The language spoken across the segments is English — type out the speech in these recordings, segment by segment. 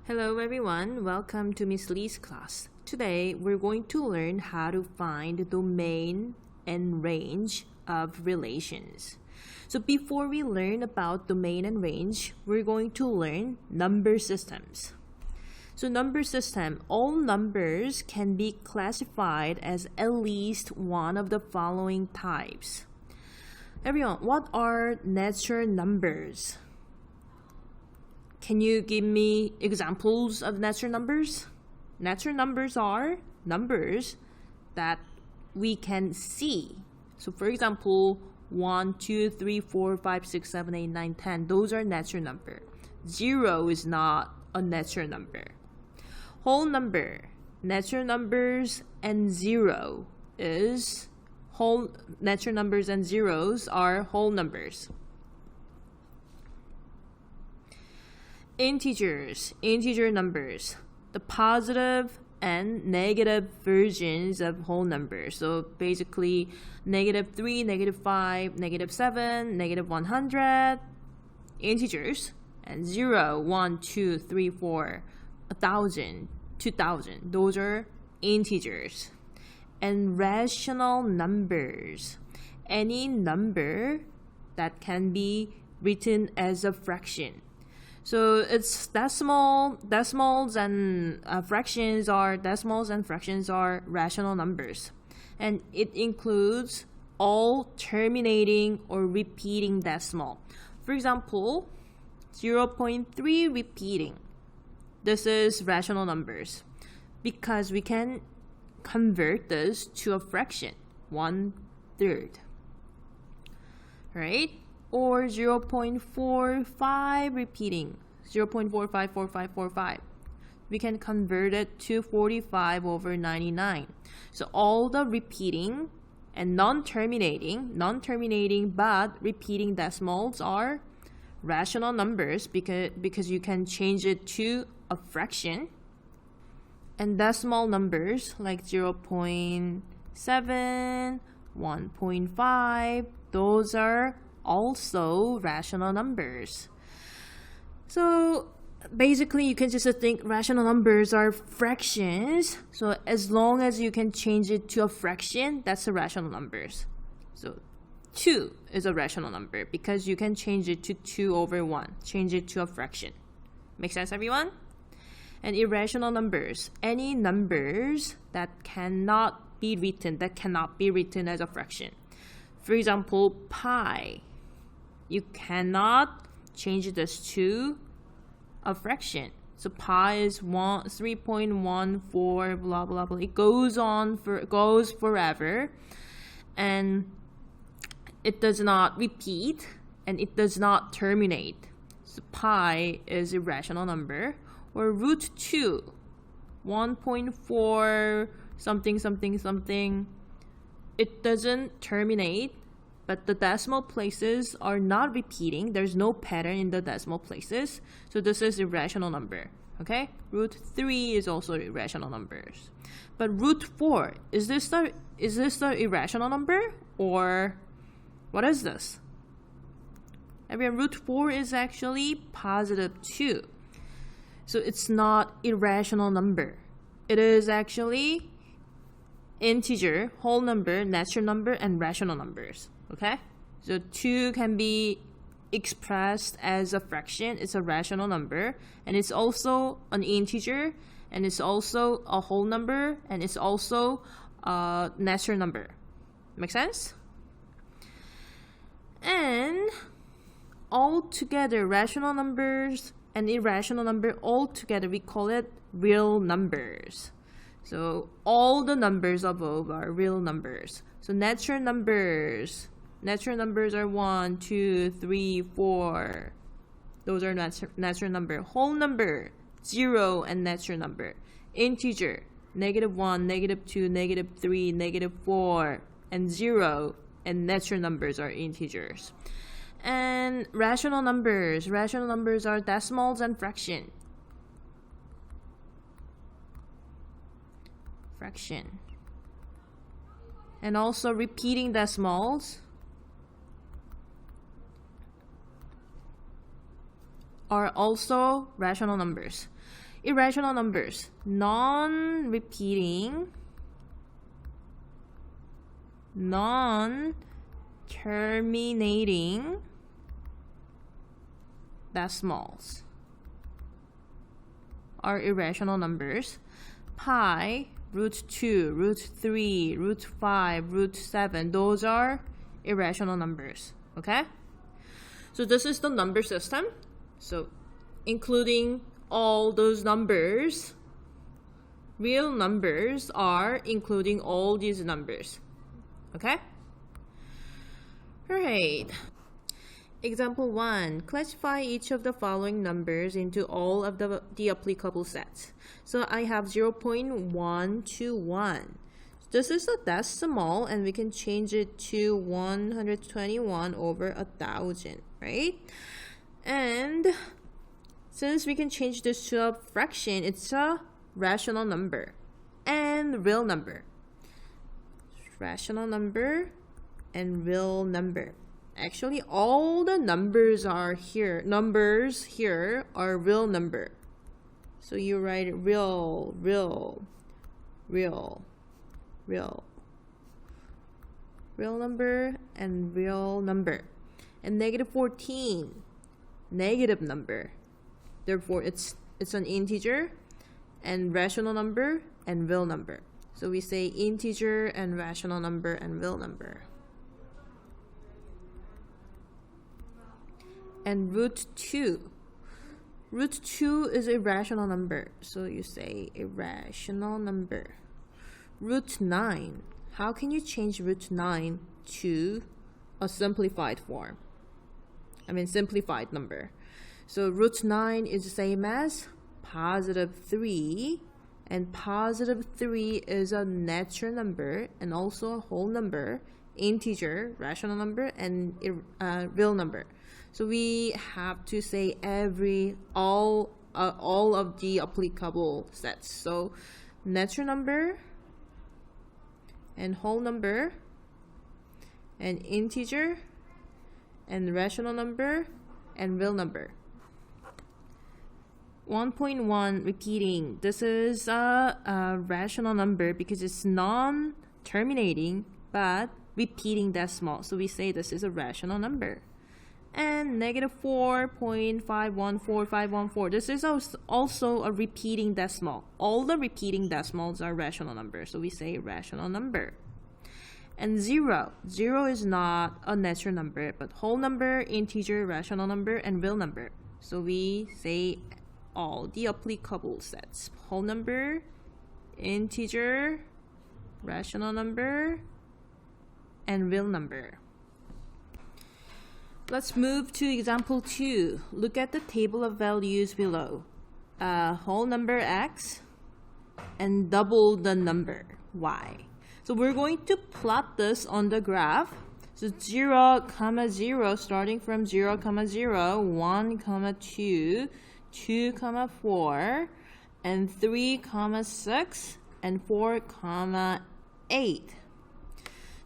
Hello everyone, welcome to Miss Lee's class. Today we're going to learn how to find the domain and range of relations. So before we learn about domain and range, we're going to learn number systems. So number system, all numbers can be classified as at least one of the following types. Everyone, what are natural numbers? Can you give me examples of natural numbers? Natural numbers are numbers that we can see. So for example, 1, 2, 3, 4, 5, 6, 7, 8, 9, 10. Those are natural numbers. 0 is not a natural number. Whole number, natural numbers and 0 is whole. Natural numbers and zeros are whole numbers. Integers, integer numbers, the positive and negative versions of whole numbers. So basically -3, -5, -7, -100, integers, and 0, 1, 2, 3, 4, 1,000, 2,000. Those are integers. And rational numbers, any number that can be written as a fraction. So it's decimals and fractions are rational numbers. And it includes all terminating or repeating decimal. For example, 0.3 repeating. This is rational numbers because we can convert this to a fraction, 1/3. Right? Or 0.45 repeating, 0.454545. We can convert it to 45/99. So all the repeating and non-terminating but repeating decimals are rational numbers because you can change it to a fraction. And decimal numbers like 0.7, 1.5, those are also rational numbers. So basically you can just think rational numbers are fractions. So as long as you can change it to a fraction, that's a rational numbers. So 2 is a rational number because you can change it to 2/1, change it to a fraction. Make sense, everyone? And irrational numbers, any numbers that cannot be written as a fraction. For example, pi. You cannot change this to a fraction. So pi is 3.14 blah blah blah. It goes forever, and it does not repeat and it does not terminate. So pi is a rational number. Or root 2, 1.4 something. It doesn't terminate, but the decimal places are not repeating. There's no pattern in the decimal places. So this is a rational number. Okay? Root 3 is also irrational numbers. But root 4, is this the irrational number? Or what is this? I mean, root 4 is actually +2. So it's not irrational number. It is actually integer, whole number, natural number, and rational numbers. Okay? So 2 can be expressed as a fraction. It's a rational number. And it's also an integer. And it's also a whole number. And it's also a natural number. Make sense? And all together, rational numbers and irrational number all together, we call it real numbers. So all the numbers above are real numbers. So natural numbers are 1, 2, 3, 4. Those are natural number. Whole number, 0 and natural number. Integer, -1, -2, -3, -4, and 0 and natural numbers are integers. And rational numbers are decimals and fraction. And also repeating decimals are also rational numbers. irrational numbers, non-repeating, non-terminating decimals are irrational numbers. Pi, root 2, root 3, root 5, root 7, those are irrational numbers. Okay? So this is the number system. So including all those numbers, real numbers are including all these numbers. Okay? Alright. Example 1. Classify each of the following numbers into all of the applicable sets. So I have 0.121. This is a decimal and we can change it to 121 over 1,000, right? And since we can change this to a fraction, it's a rational number and real number. Rational number and real number. Actually, all the numbers are here. Numbers here are real number. So you write real, real, real, real. Real number and real number. And negative 14, negative number. Therefore, it's an integer and rational number and real number. So we say integer and rational number and real number. And root 2. Root 2 is a rational number. So you say a rational number. Root 9. How can you change root 9 to a simplified form? Simplified number. So root 9 is the same as positive 3. And positive 3 is a natural number and also a whole number, integer, rational number, and real number. So we have to say all of the applicable sets. So natural number and whole number and integer and rational number and real number. 1.1 repeating. This is a rational number because it's non-terminating but repeating decimal. So we say this is a rational number. And negative 4.514514. This is also a repeating decimal. All the repeating decimals are rational numbers. So we say rational number. And 0. 0 is not a natural number, but whole number, integer, rational number, and real number. So we say all the applicable sets. Whole number, integer, rational number, and real number. Let's move to example 2. Look at the table of values below. Whole number x and double the number y. So we're going to plot this on the graph. So 0, 0, starting from 0, 0, 1, 2, 2, 4, and 3, 6, and 4, 8.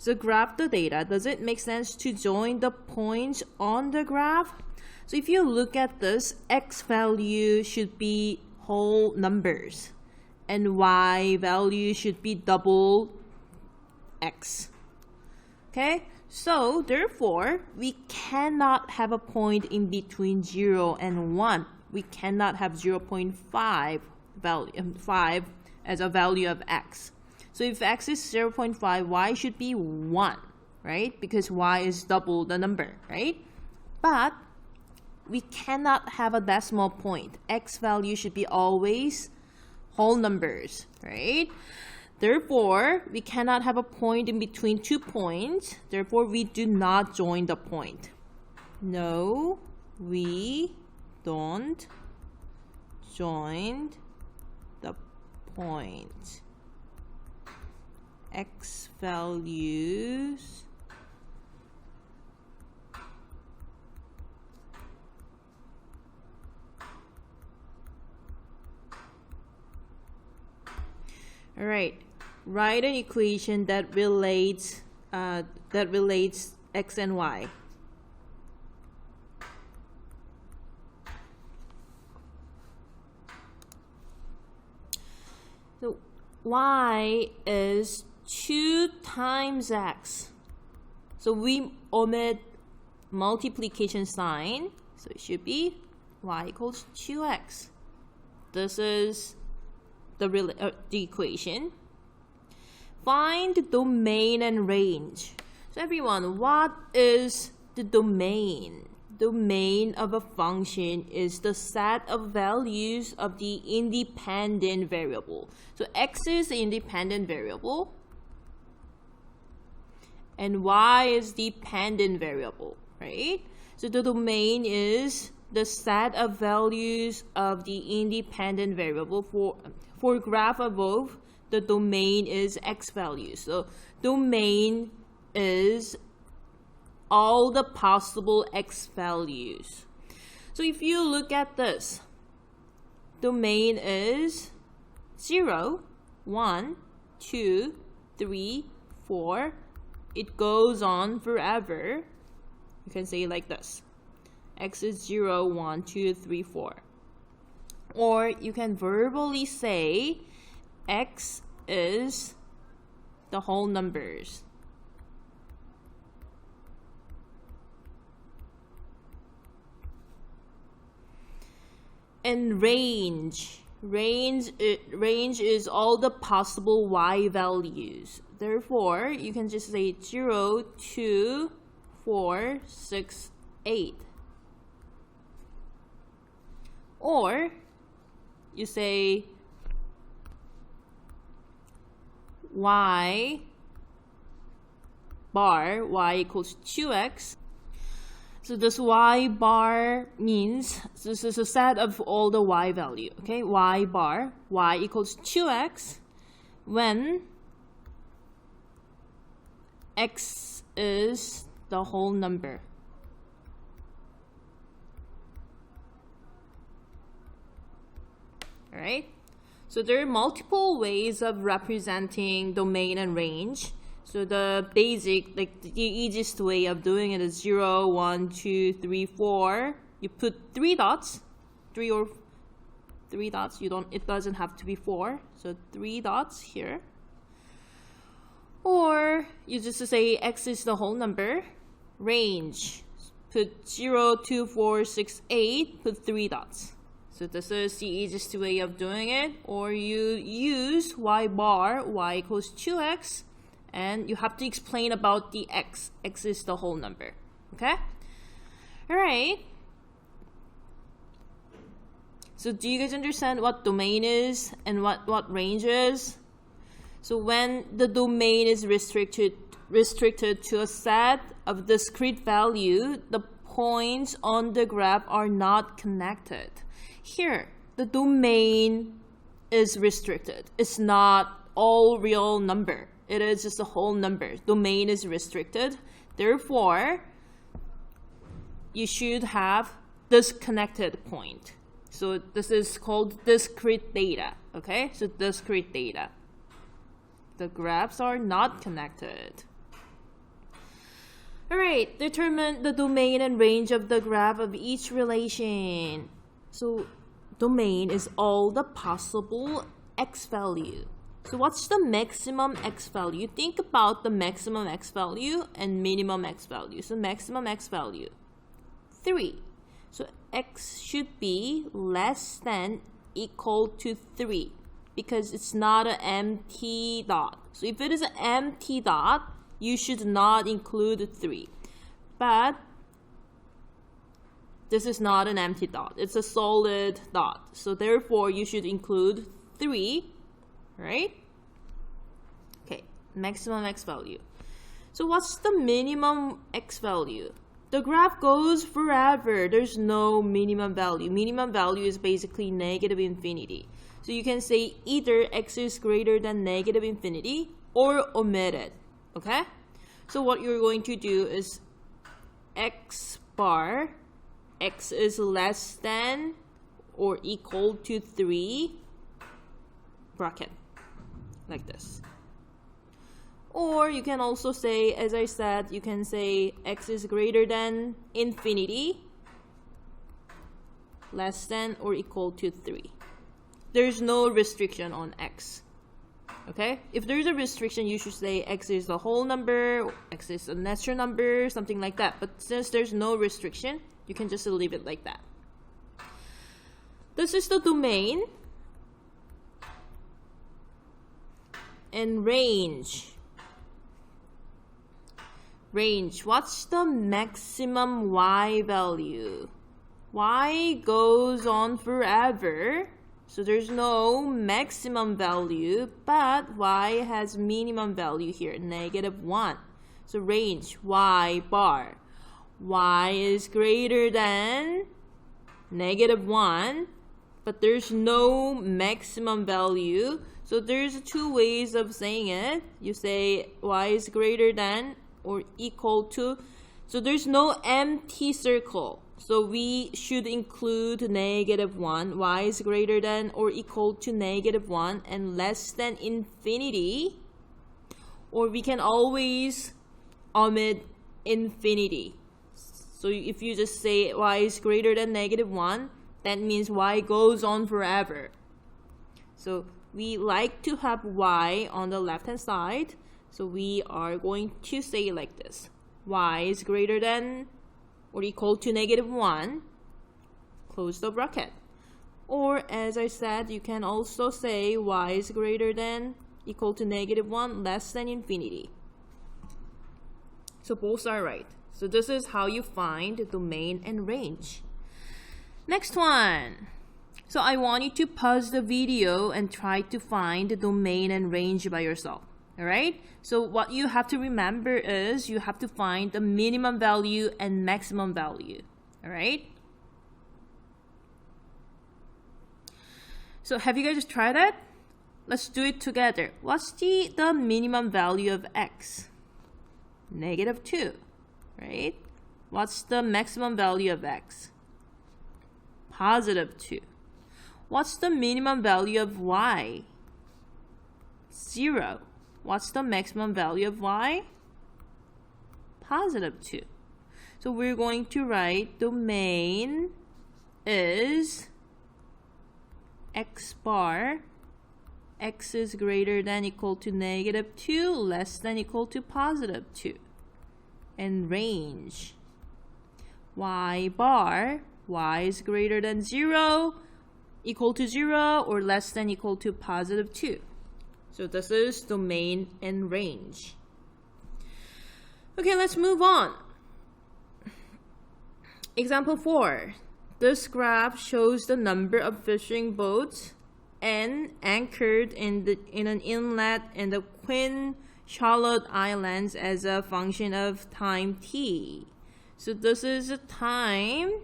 So graph the data. Does it make sense to join the points on the graph? So if you look at this, x value should be whole numbers and y value should be double x. Okay? So therefore, we cannot have a point in between 0 and 1. We cannot have 0.5 value, 5 as a value of x. So if x is 0.5, y should be 1, right? Because y is double the number, right? But we cannot have a decimal point. X value should be always whole numbers, right? Therefore, we cannot have a point in between 2 points. Therefore, we do not join the point. No, we don't join the point. X values all right, write an equation that relates x and y. So y is 2 times x. So we omit multiplication sign. So it should be y equals 2x. This is the equation. Find the domain and range. So everyone, what is the domain? Domain of a function is the set of values of the independent variable. So x is the independent variable and y is dependent variable, right? So the domain is the set of values of the independent variable. For graph above, the domain is x values. So domain is all the possible x values. So if you look at this, domain is 0, 1, 2, 3, 4. It goes on forever. You can say it like this. X is 0, 1, 2, 3, 4. Or you can verbally say x is the whole numbers. And range is all the possible y values. Therefore, you can just say 0, 2, 4, 6, 8. Or you say y bar, y equals 2x. So this y bar means this is a set of all the y value, okay? Y bar, y equals 2x when x is the whole number. All right? So there are multiple ways of representing domain and range. So the basic, like the easiest way of doing it is 0, 1, 2, 3, 4. You put 3 dots, 3 dots. It doesn't have to be 4. So 3 dots here. Or you just say x is the whole number. Range, put 0, 2, 4, 6, 8. Put 3 dots. So this is the easiest way of doing it. Or you use y bar, y equals 2x. And you have to explain about the x. X is the whole number. Okay? Alright. So do you guys understand what domain is and what range is? So when the domain is restricted to a set of discrete value, the points on the graph are not connected. Here, the domain is restricted. It's not all real number. It is just a whole number. Domain is restricted. Therefore, you should have disconnected point. So this is called discrete data. Okay? So discrete data. The graphs are not connected. Alright, determine the domain and range of the graph of each relation. So domain is all the possible x value. So what's the maximum x value? Think about the maximum x value and minimum x value. So maximum x value, 3. So x should be less than equal to 3 because it's not an empty dot. So if it is an empty dot, you should not include 3. But this is not an empty dot. It's a solid dot. So therefore, you should include 3. Right? Okay, maximum x value. So what's the minimum x value? The graph goes forever. There's no minimum value. Minimum value is basically negative infinity. So you can say either x is greater than negative infinity or omit it. Okay? So what you're going to do is x bar, x is less than or equal to 3, bracket. Like this. Or you can also say, as I said, you can say x is greater than infinity, less than or equal to 3. There's no restriction on x. Okay, if there's a restriction, you should say x is the whole number, x is a natural number, something like that. But since there's no restriction, you can just leave it like that. This is the domain and range. Range, what's the maximum y value? Y goes on forever. So there's no maximum value, but y has minimum value here, -1. So range, y bar. Y is greater than -1, but there's no maximum value. So there's two ways of saying it. You say y is greater than or equal to. So there's no empty circle. So we should include -1. Y is greater than or equal to -1 and less than infinity. Or we can always omit infinity. So if you just say y is greater than -1, that means y goes on forever. So we like to have y on the left hand side. So we are going to say like this. Y is greater than or equal to -1, close the bracket. Or as I said, you can also say y is greater than equal to -1, less than infinity. So both are right. So this is how you find the domain and range. Next one. So I want you to pause the video and try to find the domain and range by yourself. Alright? So what you have to remember is you have to find the minimum value and maximum value. Alright? So have you guys tried that? Let's do it together. What's the minimum value of x? -2. Right? What's the maximum value of x? +2. What's the minimum value of y? 0. What's the maximum value of y? +2. So we're going to write domain is x bar. X is greater than equal to -2, less than equal to +2. And range, y bar. Y is greater than 0, equal to 0, or less than equal to +2. So this is domain and range. Okay, let's move on. Example 4. This graph shows the number of fishing boats and anchored in an inlet in the Queen Charlotte Islands as a function of time t. So this is the time,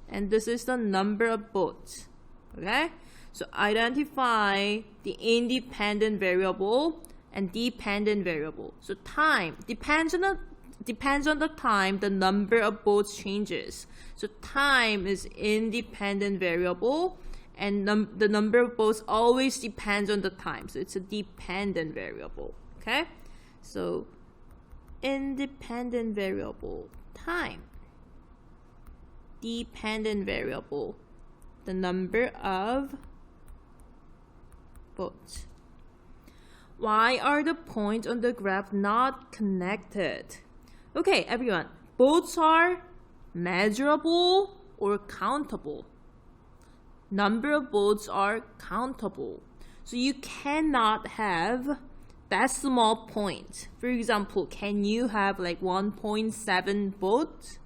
and this is the number of boats. Okay? So identify the independent variable and dependent variable. So time depends on the time the number of boats changes. So time is independent variable, and the number of boats always depends on the time. So it's a dependent variable. Okay? So independent variable, time. Dependent variable, the number of boats. Why are the points on the graph not connected? Okay, everyone. Boats are measurable or countable. Number of boats are countable. So you cannot have decimal points. For example, can you have like 1.7 boats?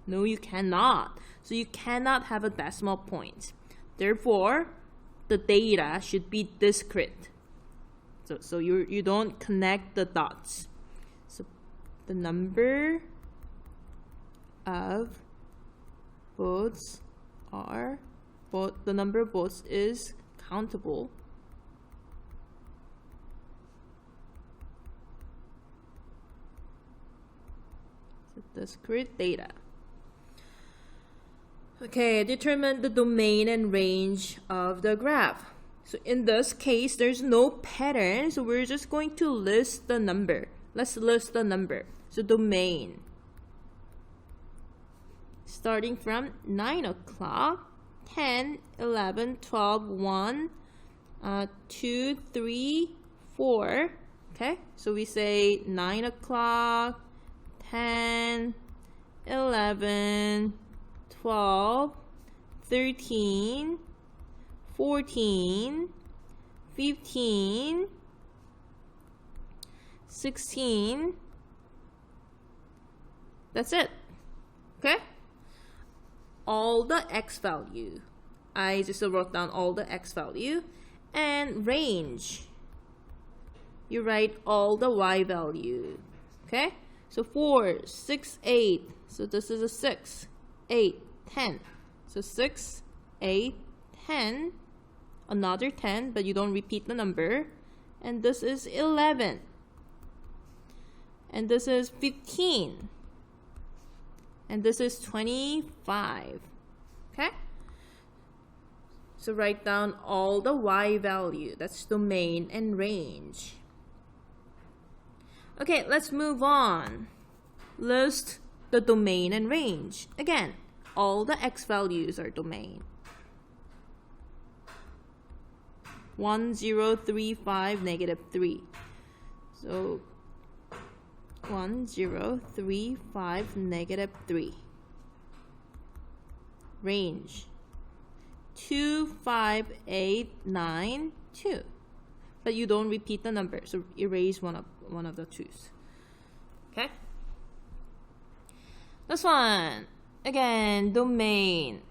No, you cannot. So you cannot have a decimal point. Therefore, the data should be discrete. So you don't connect the dots. So the number of boats the number of boats is countable. So discrete data. Okay, determine the domain and range of the graph. So in this case, there's no pattern, so we're just going to list the number. Let's list the number. So domain, starting from 9 o'clock, 10, 11, 12, 1, 2, 3, 4. Okay, so we say 9 o'clock, 10, 11, 12, 13, 14, 15, 16. That's it. Okay? All the x value. I just wrote down all the x value. And range. You write all the y value. Okay? So 4, 6, 8. So this is a 6, 8, 10. So 6, 8, 10. Another 10, but you don't repeat the number. And this is 11. And this is 15. And this is 25. Okay? So write down all the y value. That's domain and range. Okay, let's move on. List the domain and range. Again, all the x values are domain. 1, 0, 3, 5, negative 3. So 1, 0, 3, 5, negative 3. Range 2, 5, 8, 9, 2. But you don't repeat the number, so erase one of the 2's. Okay? This one. Again, domain.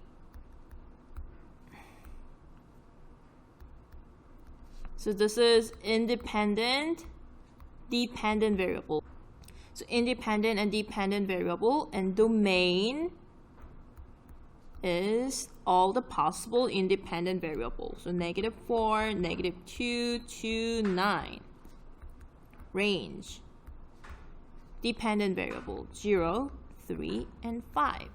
So this is independent, dependent variable. So independent and dependent variable, and domain is all the possible independent variables. So negative 4, negative 2, 2, 9. Range. Dependent variable 0, 3, and 5.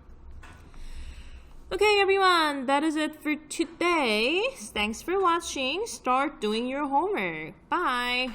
Okay, everyone, that is it for today. Thanks for watching. Start doing your homework. Bye.